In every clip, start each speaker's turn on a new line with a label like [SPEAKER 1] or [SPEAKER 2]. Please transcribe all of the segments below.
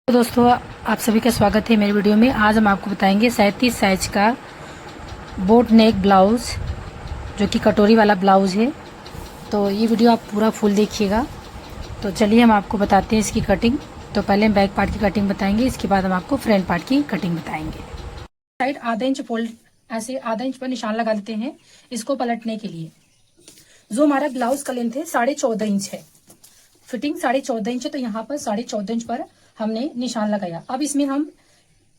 [SPEAKER 1] तो दोस्तों, आप सभी का स्वागत है मेरे वीडियो में। आज हम आपको बताएंगे 37 साइज का बोट नेक ब्लाउज, जो कि कटोरी वाला ब्लाउज है। तो ये वीडियो आप पूरा फुल देखिएगा। तो चलिए हम आपको बताते हैं इसकी कटिंग। तो पहले हम बैक पार्ट की कटिंग बताएंगे, इसके बाद हम आपको फ्रंट पार्ट की कटिंग बताएंगे। साइड आधा इंच फोल्ड, ऐसे आधा इंच पर निशान लगा लेते हैं इसको पलटने के लिए। जो हमारा ब्लाउज का लेंथ है 14.5 इंच है, फिटिंग 14.5 इंच है, तो यहाँ पर 14.5 इंच पर हमने निशान लगाया। अब इसमें हम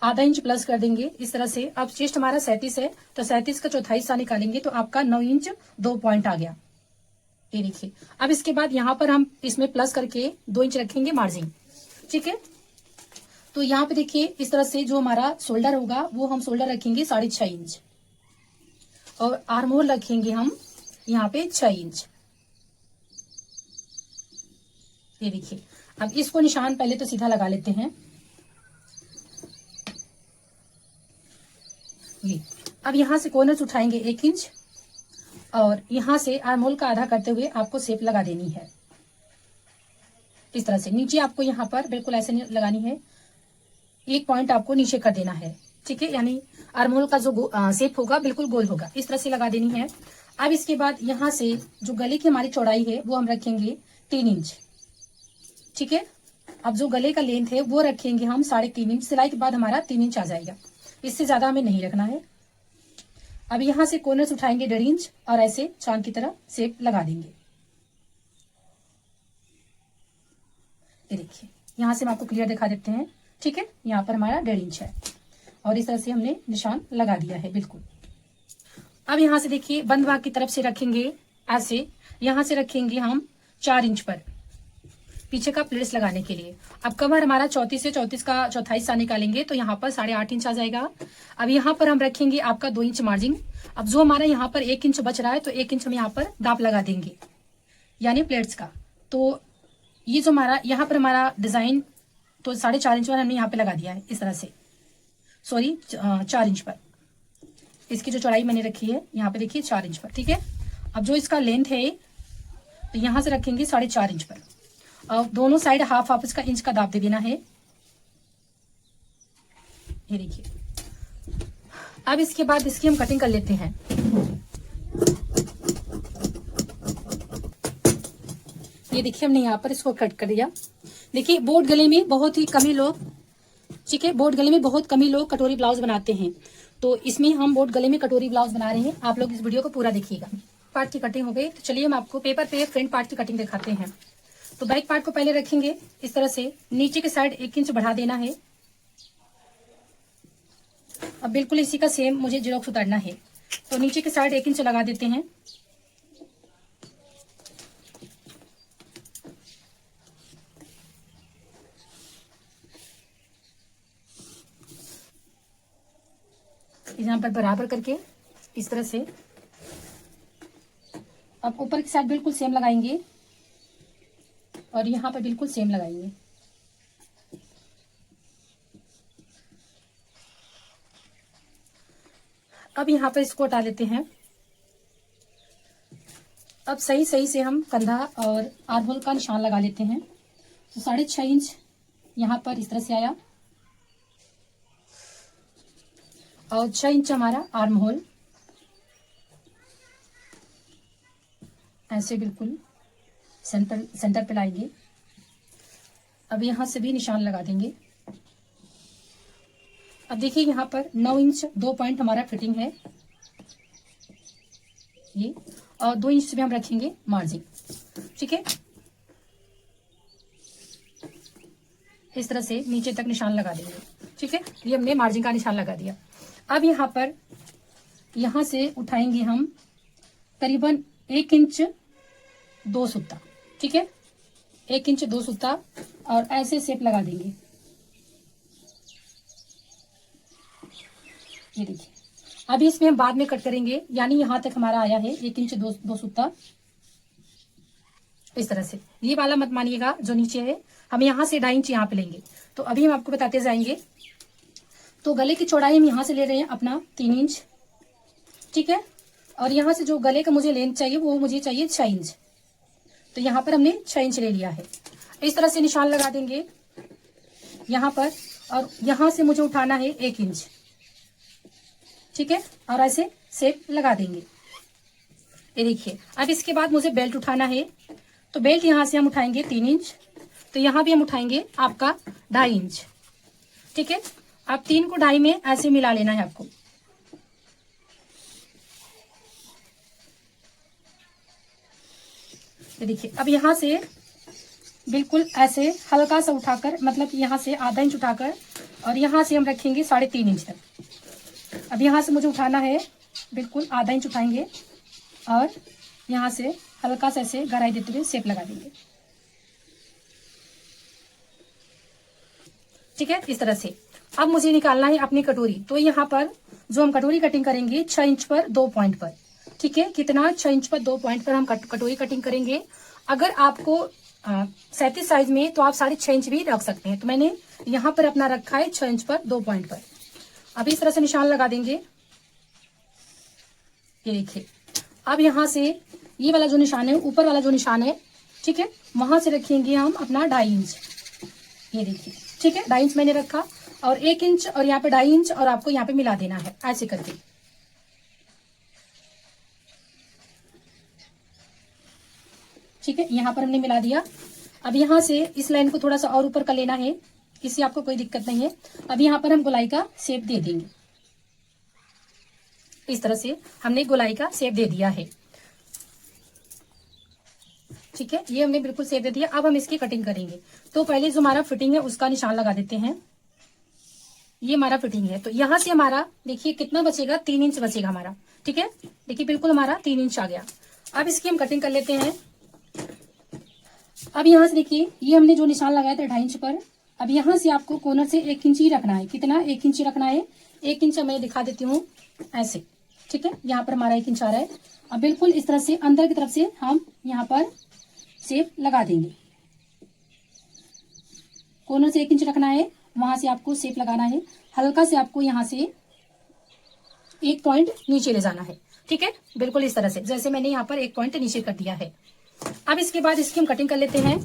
[SPEAKER 1] आधा इंच प्लस कर देंगे इस तरह से। अब चेस्ट हमारा 37 है, तो 37 का चौथाई हिस्सा निकालेंगे तो आपका 9 इंच 2 पॉइंट आ गया। ये देखिए। अब इसके बाद यहाँ पर हम इसमें प्लस करके 2 इंच रखेंगे मार्जिन, ठीक है। तो यहाँ पे देखिए इस तरह से जो हमारा शोल्डर होगा वो हम शोल्डर रखेंगे 6.5 इंच, और आर्म होल रखेंगे हम यहाँ पे 6 इंच। ये देखिए। अब इसको निशान पहले तो सीधा लगा लेते हैं। ये अब यहां से कॉर्नर्स उठाएंगे 1 इंच, और यहां से आर्म होल का आधा करते हुए आपको शेप लगा देनी है इस तरह से। नीचे आपको यहाँ पर बिल्कुल ऐसे लगानी है, 1 पॉइंट आपको नीचे कर देना है, ठीक है। यानी आर्म होल का जो शेप होगा बिल्कुल गोल होगा, इस तरह से लगा देनी है। अब इसके बाद यहाँ से जो गले की हमारी चौड़ाई है वो हम रखेंगे 3 इंच, ठीक है। अब जो गले का लेंथ है वो रखेंगे हम 3.5 इंच। सिलाई के बाद हमारा 3 इंच आ जाएगा, इससे ज्यादा हमें नहीं रखना है। अब यहां से कॉर्नर्स उठाएंगे 1.5 इंच और ऐसे चांद की तरह शेप लगा देंगे। ये देखिए, यहां से हम आपको क्लियर दिखा देते हैं, ठीक है। यहाँ पर हमारा 1.5 इंच है, और इस तरह से हमने निशान लगा दिया है बिल्कुल। अब यहां से देखिए बंद भाग की तरफ से रखेंगे ऐसे, यहां से रखेंगे हम 4 इंच पर पीछे का प्लेट्स लगाने के लिए। अब कमर हमारा 34 से 34 का चौथाई हिस्सा निकालेंगे तो यहाँ पर 8.5 इंच आ जाएगा। अब यहाँ पर हम रखेंगे आपका 2 इंच मार्जिन। अब जो हमारा यहाँ पर 1 इंच बच रहा है तो 1 इंच हम यहाँ पर दाप लगा देंगे, यानी प्लेट्स का। तो ये जो हमारा यहाँ पर हमारा डिजाइन तो 4.5 इंच पर हमने यहाँ पे लगा दिया है इस तरह से, सॉरी 4 इंच पर। इसकी जो चौड़ाई मैंने रखी है यहाँ पे देखिए 4 इंच पर, ठीक है। अब जो इसका लेंथ है तो यहाँ से रखेंगे 4.5 इंच पर, और दोनों साइड हाफ हाफ इसका इंच का दाब दे देना है। ये देखिए। अब इसके बाद इसकी हम कटिंग कर लेते हैं। ये देखिए हमने यहाँ पर इसको कट कर दिया। देखिए बोट गले में बहुत ही कम ही लोग, ठीक है, बोट गले में बहुत कम ही लोग कटोरी ब्लाउज बनाते हैं, तो इसमें हम बोट गले में कटोरी ब्लाउज बना रहे हैं। आप लोग इस वीडियो को पूरा देखिएगा। पार्ट की कटिंग हो गई, तो चलिए हम आपको पेपर पे फ्रंट पार्ट की कटिंग दिखाते हैं। तो बैक पार्ट को पहले रखेंगे इस तरह से, नीचे के साइड 1 इंच बढ़ा देना है। अब बिल्कुल इसी का सेम मुझे जेरॉक्स उतारना है, तो नीचे के साइड 1 इंच लगा देते हैं। यहाँ पर बराबर करके इस तरह से। अब ऊपर की साइड बिल्कुल सेम लगाएंगे, और यहाँ पर बिल्कुल सेम लगाएंगे। अब यहाँ पर इसको हटा लेते हैं। अब सही सही से हम कंधा और आर्म होल का निशान लगा लेते हैं। तो 6.5 इंच यहाँ पर इस तरह से आया, और 6 इंच हमारा आर्म होल ऐसे बिल्कुल सेंटर पे लाएंगे। अब यहां से भी निशान लगा देंगे। अब देखिए यहाँ पर 9 इंच 2 पॉइंट हमारा फिटिंग है ये, और 2 इंच से भी हम रखेंगे मार्जिन, ठीक है। इस तरह से नीचे तक निशान लगा देंगे, ठीक है। ये हमने मार्जिन का निशान लगा दिया। अब यहाँ पर यहां से उठाएंगे हम करीबन 1 इंच 2 सूता, ठीक है, 1 इंच 2 सूता, और ऐसे शेप लगा देंगे। ये देखिए। अभी इसमें हम बाद में कट करेंगे, यानी यहां तक हमारा आया है 1 इंच 2 सूता इस तरह से। ये वाला मत मानिएगा जो नीचे है, हम यहाँ से 2.5 इंच यहाँ पे लेंगे। तो अभी हम आपको बताते जाएंगे। तो गले की चौड़ाई हम यहाँ से ले रहे हैं अपना 3 इंच, ठीक है, और यहाँ से जो गले का मुझे लेंथ चाहिए वो मुझे चाहिए 6 इंच। तो यहाँ पर हमने 6 इंच ले लिया है। इस तरह से निशान लगा देंगे। यहाँ पर, और यहाँ से मुझे उठाना है 1 इंच, ठीक है, और ऐसे शेप लगा देंगे। ये देखिए। अब इसके बाद मुझे बेल्ट उठाना है, तो बेल्ट यहाँ से हम उठाएंगे 3 इंच, तो यहाँ भी हम उठाएंगे आपका 2.5 इंच, ठीक है। अब 3 को 2.5 में ऐसे मिला लेना है आपको। ये देखिए। अब यहाँ से बिल्कुल ऐसे हल्का सा उठाकर, मतलब यहाँ से आधा इंच उठाकर, और यहाँ से हम रखेंगे 3.5 इंच तक। अब यहाँ से मुझे उठाना है बिल्कुल आधा इंच उठाएंगे, और यहाँ से हल्का सा ऐसे गहराई देते हुए शेप लगा देंगे, ठीक है, इस तरह से। अब मुझे निकालना है अपनी कटोरी, तो यहाँ पर जो हम कटोरी कटिंग करेंगे 6 इंच पर 2 पॉइंट पर, ठीक है। कितना? 6 इंच पर 2 पॉइंट पर हम कटोरी कटिंग करेंगे। अगर आपको 37 साइज में, तो आप 6.5 इंच भी रख सकते हैं। तो मैंने यहाँ पर अपना रखा है 6 इंच पर 2 पॉइंट पर। अब इस तरह से निशान लगा देंगे। ये देखिए। अब यहाँ से ये वाला जो निशान है, ऊपर वाला जो निशान है, ठीक है, वहां से रखेंगे हम अपना 2.5 इंच। ये देखिए, ठीक है, 2.5 इंच मैंने रखा, और 1 इंच और यहाँ पे 2.5 इंच, और आपको यहाँ पे मिला देना है ऐसे करके। ठीक है, यहाँ पर हमने मिला दिया। अब यहाँ से इस लाइन को थोड़ा सा और ऊपर कर लेना है, इससे आपको कोई दिक्कत नहीं है। अब यहाँ पर हम गोलाई का शेप दे देंगे। इस तरह से हमने गोलाई का शेप दे दिया है, ठीक है। ये हमने बिल्कुल शेप दे दिया। अब हम इसकी कटिंग करेंगे। तो पहले जो हमारा फिटिंग है उसका निशान लगा देते हैं। ये हमारा फिटिंग है, तो यहाँ से हमारा देखिए कितना बचेगा, 3 इंच बचेगा हमारा, ठीक है। देखिए बिल्कुल हमारा 3 इंच आ गया। अब इसकी हम कटिंग कर लेते हैं। अब यहाँ से देखिए, ये हमने जो निशान लगाया था 2.5 इंच पर, अब यहाँ से आपको कॉर्नर से 1 इंच ही रखना है। कितना? 1 इंच रखना है। 1 इंच मैं दिखा देती हूँ ऐसे, ठीक है। यहाँ पर हमारा 1 इंच आ रहा है। अब बिल्कुल इस तरह से अंदर की तरफ से हम यहाँ पर शेप लगा देंगे। कॉर्नर से 1 इंच रखना है, वहां से आपको शेप लगाना है। हल्का से आपको यहाँ से 1 पॉइंट नीचे ले जाना है, ठीक है, बिल्कुल इस तरह से, जैसे मैंने यहाँ पर 1 पॉइंट नीचे कर दिया है। अब इसके बाद इसकी हम कटिंग कर लेते हैं।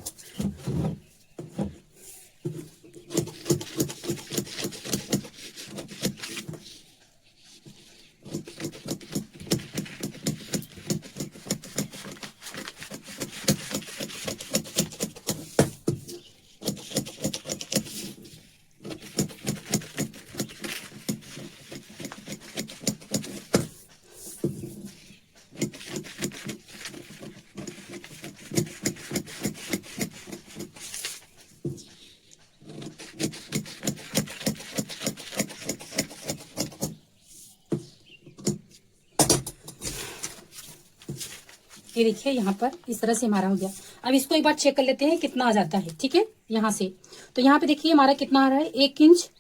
[SPEAKER 1] ये देखिए यहाँ पर इस तरह से हमारा हो गया। अब इसको एक बार चेक कर लेते हैं कितना आ जाता है, ठीक है। यहाँ से तो यहाँ पे देखिए हमारा कितना आ रहा है, 1 inch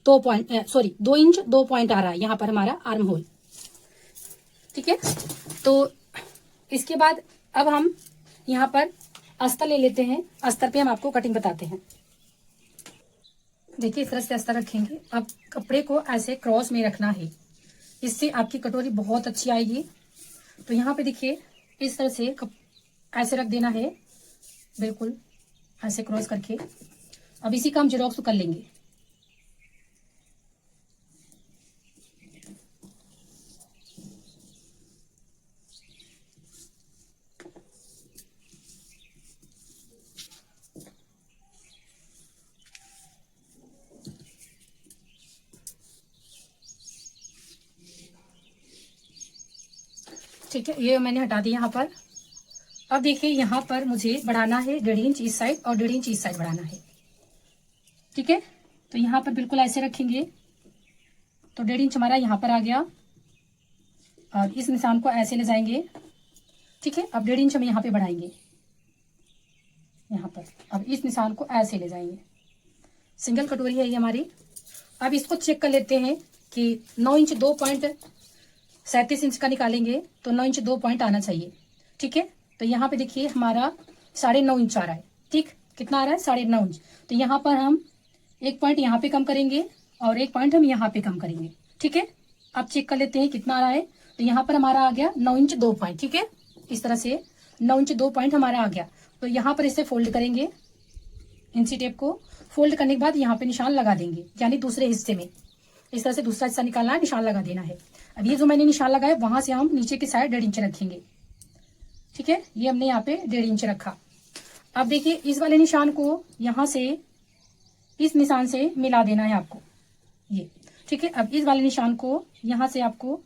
[SPEAKER 1] 2 point, sorry 2 inch 2 point आ रहा है यहाँ पर हमारा आर्म होल, ठीक है। तो इसके बाद अब हम यहाँ पर अस्तर ले लेते हैं। अस्तर पे हम आपको कटिंग बताते हैं। देखिए इस तरह से अस्तर रखेंगे। अब कपड़े को ऐसे क्रॉस में रखना है, इससे आपकी कटोरी बहुत अच्छी आएगी। तो यहाँ पे देखिए इस तरह से ऐसे रख देना है, बिल्कुल ऐसे क्रॉस करके। अब इसी का हम जेरोक्स कर लेंगे। ठीक है, ये मैंने हटा दिया यहाँ पर। अब देखिए यहाँ पर मुझे बढ़ाना है 1.5 इंच इस साइड और 1.5 इंच इस साइड बढ़ाना है, ठीक है। तो यहाँ पर बिल्कुल ऐसे रखेंगे, तो 1.5 इंच हमारा यहाँ पर आ गया, और इस निशान को ऐसे ले जाएंगे, ठीक है। अब 1.5 इंच हम यहाँ पे बढ़ाएंगे यहाँ पर। अब इस निशान को ऐसे ले जाएंगे। सिंगल कटोरी है ये हमारी। अब इसको चेक कर लेते हैं कि 9 इंच 2 पॉइंट 37 इंच का निकालेंगे, तो 9 इंच 2 पॉइंट आना चाहिए, ठीक है। तो यहाँ पे देखिए हमारा 9.5 इंच आ रहा है, ठीक। कितना आ रहा है? 9.5 इंच। तो यहाँ पर हम 1 पॉइंट यहाँ पे कम करेंगे, और 1 पॉइंट हम यहाँ पे कम करेंगे, ठीक है। अब चेक कर लेते हैं कितना आ रहा है। तो यहाँ पर हमारा आ गया 9 इंच 2 पॉइंट, ठीक है। इस तरह से 9 इंच 2 पॉइंट हमारा आ गया। तो यहाँ पर इसे फोल्ड करेंगे, इंची टेप को फोल्ड करने के बाद यहाँ पे निशान लगा देंगे, यानी दूसरे हिस्से में इस तरह से दूसरा हिस्सा निकालना है, निशान लगा देना है। अब ये जो मैंने निशान लगाया वहां से हम नीचे की साइड 1.5 इंच रखेंगे। ठीक है, ये हमने यहाँ पे 1.5 इंच रखा। अब देखिए इस वाले निशान को यहाँ से इस निशान से मिला देना है आपको, ये। ठीक है, अब इस वाले निशान को यहाँ से आपको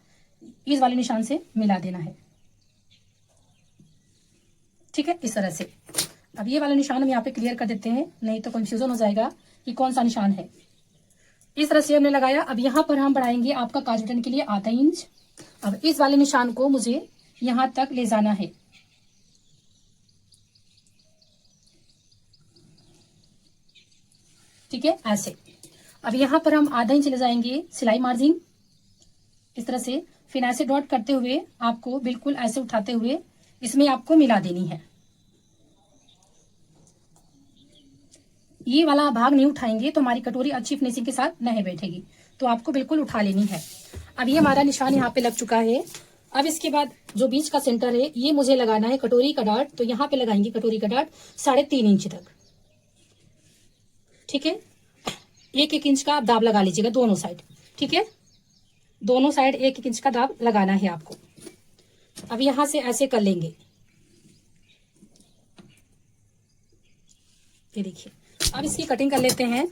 [SPEAKER 1] इस वाले निशान से मिला देना है। ठीक है, इस तरह से। अब ये वाला निशान हम यहाँ पे क्लियर कर देते हैं, नहीं तो कंफ्यूजन हो जाएगा कि कौन सा निशान है। इस तरह से हमने लगाया। अब यहाँ पर हम बढ़ाएंगे आपका काज बटन के लिए ½ इंच। अब इस वाले निशान को मुझे यहां तक ले जाना है। ठीक है, ऐसे। अब यहाँ पर हम ½ इंच ले जाएंगे सिलाई मार्जिन, इस तरह से। फिर ऐसे डॉट करते हुए आपको बिल्कुल ऐसे उठाते हुए इसमें आपको मिला देनी है। ये वाला भाग नहीं उठाएंगे तो हमारी कटोरी अच्छी फिनिशिंग के साथ नहीं बैठेगी, तो आपको बिल्कुल उठा लेनी है। अब ये हमारा निशान यहाँ पे लग चुका है। अब इसके बाद जो बीच का सेंटर है ये मुझे लगाना है कटोरी का डाट, तो यहाँ पे लगाएंगे कटोरी का डाट 3.5 इंच तक। ठीक है, 1-1 इंच का आप दाब लगा लीजिएगा दोनों साइड। ठीक है, दोनों साइड 1-1 इंच का दाब लगाना है आपको। अब यहां से ऐसे कर लेंगे, ये देखिए। अब इसकी कटिंग कर लेते हैं।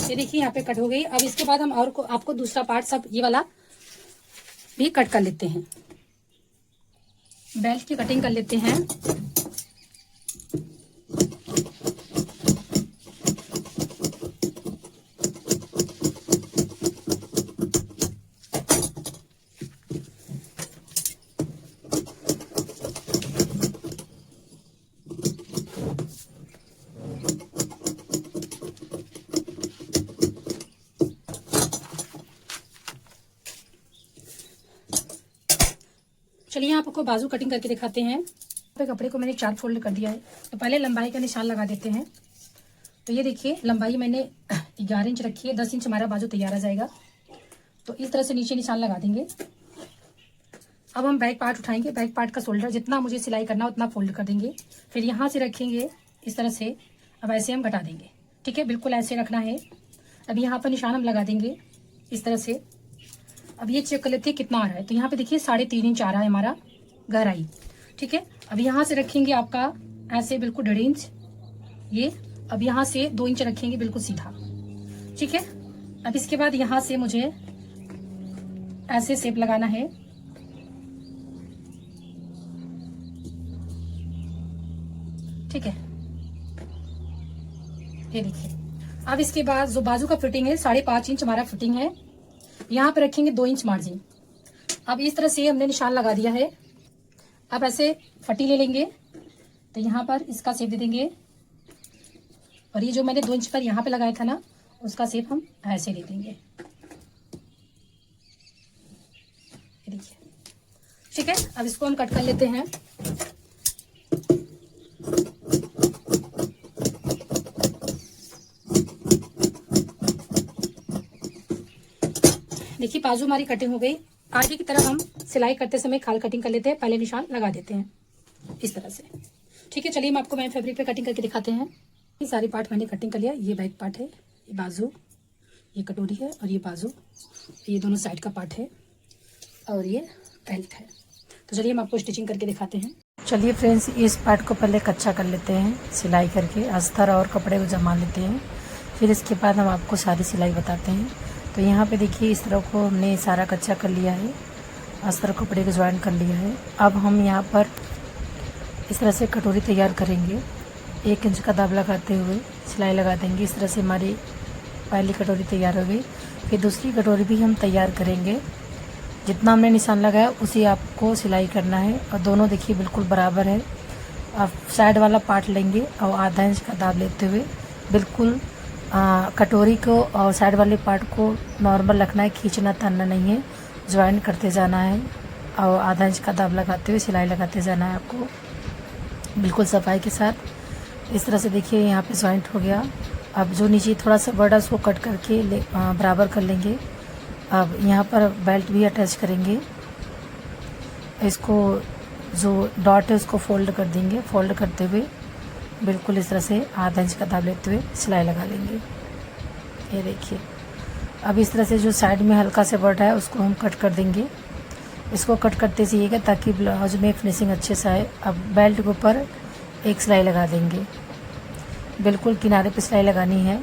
[SPEAKER 1] ये देखिए यहाँ पे कट हो गई। अब इसके बाद हम और आपको दूसरा पार्ट सब ये वाला भी कट कर लेते हैं। बेल्ट की कटिंग कर लेते हैं। चलिए आपको बाजू कटिंग करके दिखाते हैं। कपड़े को मैंने 4 फोल्ड कर दिया है। तो पहले लंबाई का निशान लगा देते हैं। तो ये देखिए लंबाई मैंने 11 इंच रखी है, 10 इंच हमारा बाजू तैयार आ जाएगा। तो इस तरह से नीचे निशान लगा देंगे। अब हम बैक पार्ट उठाएंगे। बैक पार्ट का शोल्डर जितना मुझे सिलाई करना उतना फोल्ड कर देंगे। फिर यहाँ से रखेंगे इस तरह से। अब ऐसे हम घटा देंगे। ठीक है, बिल्कुल ऐसे रखना है। अब यहाँ पर निशान हम लगा देंगे इस तरह से। अब ये चेक कर लेते हैं कितना आ रहा है। तो यहाँ पे देखिए 3.5 इंच आ रहा है हमारा गहराई। ठीक है, अब यहाँ से रखेंगे आपका ऐसे बिल्कुल 1.5 इंच ये। अब यहाँ से 2 इंच रखेंगे बिल्कुल सीधा। ठीक है, अब इसके बाद यहाँ से मुझे ऐसे शेप लगाना है। ठीक है, ये देखिए। अब इसके बाद जो बाजू का फिटिंग है 5.5 इंच हमारा फिटिंग है। यहाँ पे रखेंगे 2 इंच मार्जिन। अब इस तरह से हमने निशान लगा दिया है। अब ऐसे फटी ले लेंगे। तो यहाँ पर इसका शेप दे देंगे। और ये जो मैंने 2 इंच पर यहाँ पे लगाया था ना, उसका शेप हम ऐसे दे देंगे। देखिए, ठीक है। अब इसको हम कट कर लेते हैं। देखिए बाजू हमारी कटिंग हो गई। आगे की तरफ हम सिलाई करते समय खाल कटिंग कर लेते हैं। पहले निशान लगा देते हैं इस तरह से। ठीक है, चलिए हम आपको मैन फैब्रिक पे कटिंग करके दिखाते हैं। ये सारी पार्ट मैंने कटिंग कर लिया। ये बैक पार्ट है, ये बाजू, ये कटोरी है और ये बाजू, ये दोनों साइड का पार्ट है और ये बेल्ट है। तो चलिए हम आपको स्टिचिंग करके दिखाते हैं। चलिए फ्रेंड्स, इस पार्ट को पहले कच्चा कर लेते हैं सिलाई करके। अस्तर और कपड़े को जमा लेते हैं। फिर इसके बाद हम आपको सारी सिलाई बताते हैं। तो यहाँ पे देखिए इस तरह को हमने सारा कच्चा कर लिया है, अस्तर कपड़े को ज्वाइन कर लिया है। अब हम यहाँ पर इस तरह से कटोरी तैयार करेंगे। 1 इंच का दाब लगाते हुए सिलाई लगा देंगे। इस तरह से हमारी पहली कटोरी तैयार हो गई। फिर दूसरी कटोरी भी हम तैयार करेंगे। जितना हमने निशान लगाया उसी आपको सिलाई करना है। और दोनों देखिए बिल्कुल बराबर है। आप साइड वाला पार्ट लेंगे और आधा इंच का दाब लेते हुए बिल्कुल कटोरी को और साइड वाले पार्ट को नॉर्मल रखना है, खींचना तानना नहीं है। ज्वाइन करते जाना है और आधा इंच का दाब लगाते हुए सिलाई लगाते जाना है आपको, बिल्कुल सफाई के साथ। इस तरह से देखिए यहाँ पे जॉइंट हो गया। अब जो नीचे थोड़ा सा बड़ा उसको कट करके बराबर कर लेंगे। अब यहाँ पर बेल्ट भी अटैच करेंगे। इसको जो डॉट है उसको फोल्ड कर देंगे। फोल्ड करते हुए बिल्कुल इस तरह से आधा इंच का दाब लेते हुए सिलाई लगा लेंगे। ये देखिए अब इस तरह से जो साइड में हल्का से बढ़ रहा है उसको हम कट कर देंगे। इसको कट करते जाइएगा ताकि ब्लाउज में फिनिशिंग अच्छे से आए। अब बेल्ट के ऊपर एक सिलाई लगा देंगे, बिल्कुल किनारे पे सिलाई लगानी है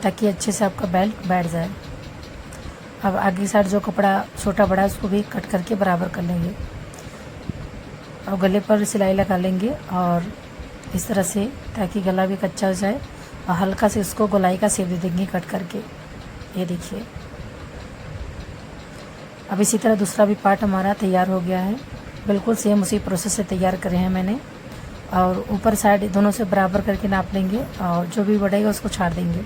[SPEAKER 1] ताकि अच्छे से आपका बेल्ट बैठ जाए। अब आगे साइड जो कपड़ा छोटा बड़ा है उसको भी कट करके बराबर कर लेंगे। अब गले पर सिलाई लगा लेंगे और इस तरह से ताकि गला भी कच्चा हो जाए और हल्का से इसको गोलाई का शेप दे देंगे कट करके। ये देखिए अब इसी तरह दूसरा भी पार्ट हमारा तैयार हो गया है। बिल्कुल सेम उसी प्रोसेस से तैयार करे हैं मैंने। और ऊपर साइड दोनों से बराबर करके नाप लेंगे और जो भी बढ़ेगा उसको छाड़ देंगे।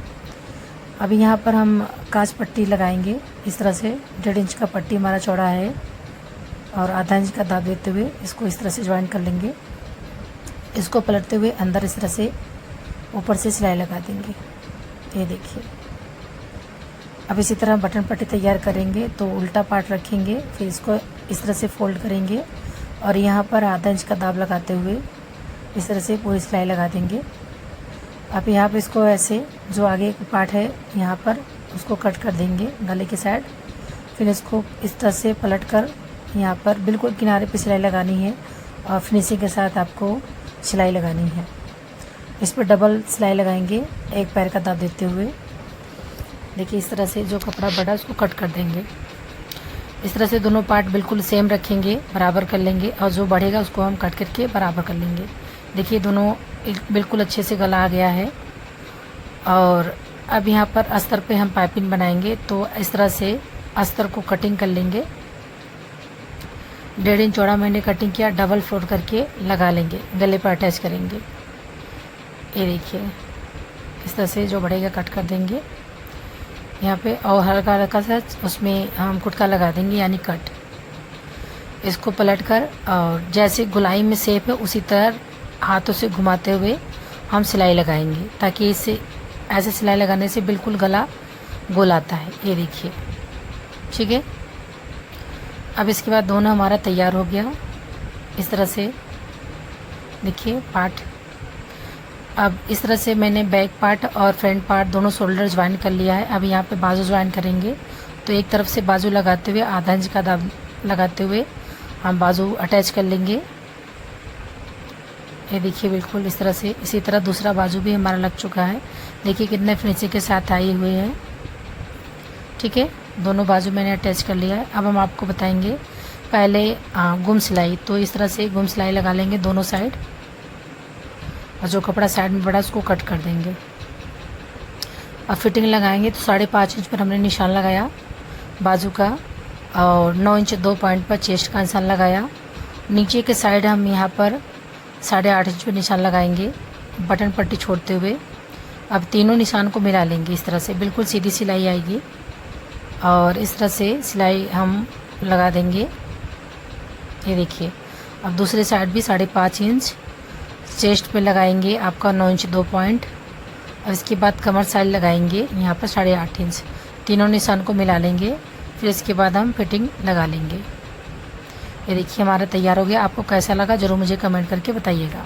[SPEAKER 1] अभी यहाँ पर हम कांच पट्टी लगाएंगे। इस तरह से 1.5 इंच का पट्टी हमारा चौड़ा है और आधा इंच का दाब देते हुए इसको इस तरह से ज्वाइन कर लेंगे। इसको पलटते हुए अंदर इस तरह से ऊपर से सिलाई लगा देंगे। ये देखिए अब इसी तरह बटन पट्टी तैयार करेंगे तो उल्टा पार्ट रखेंगे, फिर इसको इस तरह से फोल्ड करेंगे और यहाँ पर आधा इंच का दाब लगाते हुए इस तरह से पूरी सिलाई लगा देंगे। अब यहाँ पे इसको ऐसे जो आगे पार्ट है यहाँ पर उसको कट कर देंगे गले की साइड। फिर इसको इस तरह से पलट कर यहाँ पर बिल्कुल किनारे पे सिलाई लगानी है और फिनिशिंग के साथ आपको सिलाई लगानी है। इस पर डबल सिलाई लगाएंगे एक पैर का दाब देते हुए। देखिए इस तरह से जो कपड़ा बढ़ा उसको कट कर देंगे। इस तरह से दोनों पार्ट बिल्कुल सेम रखेंगे, बराबर कर लेंगे और जो बढ़ेगा उसको हम कट करके बराबर कर लेंगे। देखिए दोनों बिल्कुल अच्छे से गला आ गया है। और अब यहाँ पर अस्तर पे हम पाइपिंग बनाएंगे तो इस तरह से अस्तर को कटिंग कर लेंगे। 1.5 इंच चौड़ा मैंने कटिंग किया, डबल फोल्ड करके लगा लेंगे, गले पर अटैच करेंगे। ये देखिए इस तरह से जो बढ़ेगा कट कर देंगे यहाँ पे और हल्का हल्का सा उसमें हम कुटका लगा देंगे यानी कट। इसको पलट कर और जैसे गोलाई में शेप है उसी तरह हाथों से घुमाते हुए हम सिलाई लगाएंगे ताकि इससे ऐसे सिलाई लगाने से बिल्कुल गला गोल आता है। ये देखिए ठीक है। अब इसके बाद दोनों हमारा तैयार हो गया। इस तरह से देखिए पार्ट। अब इस तरह से मैंने बैक पार्ट और फ्रंट पार्ट दोनों शोल्डर ज्वाइन कर लिया है। अब यहाँ पे बाजू ज्वाइन करेंगे तो एक तरफ से बाजू लगाते हुए आधा इंच का दाब लगाते हुए हम बाजू अटैच कर लेंगे। ये देखिए बिल्कुल इस तरह से। इसी तरह दूसरा बाजू भी हमारा लग चुका है। देखिए कितने फिनिशिंग के साथ आए हुए हैं। ठीक है, दोनों बाजू मैंने अटैच कर लिया है। अब हम आपको बताएंगे पहले गुम सिलाई। तो इस तरह से गुम सिलाई लगा लेंगे दोनों साइड और जो कपड़ा साइड में बड़ा उसको कट कर देंगे। अब फिटिंग लगाएंगे तो 5.5 इंच पर हमने निशान लगाया बाजू का और 9 इंच 2 पॉइंट पर चेस्ट का निशान लगाया। नीचे के साइड हम यहाँ पर 8.5 इंच पर निशान लगाएंगे बटन पट्टी छोड़ते हुए। अब तीनों निशान को मिला लेंगे इस तरह से, बिल्कुल सीधी सिलाई आएगी और इस तरह से सिलाई हम लगा देंगे। ये देखिए अब दूसरे साइड भी 5.5 इंच चेस्ट पे लगाएंगे आपका 9 इंच 2 पॉइंट और इसके बाद कमर साइड लगाएंगे यहाँ पर 8.5 इंच। तीनों निशान को मिला लेंगे, फिर इसके बाद हम फिटिंग लगा लेंगे। ये देखिए हमारा तैयार हो गया। आपको कैसा लगा ज़रूर मुझे कमेंट करके बताइएगा।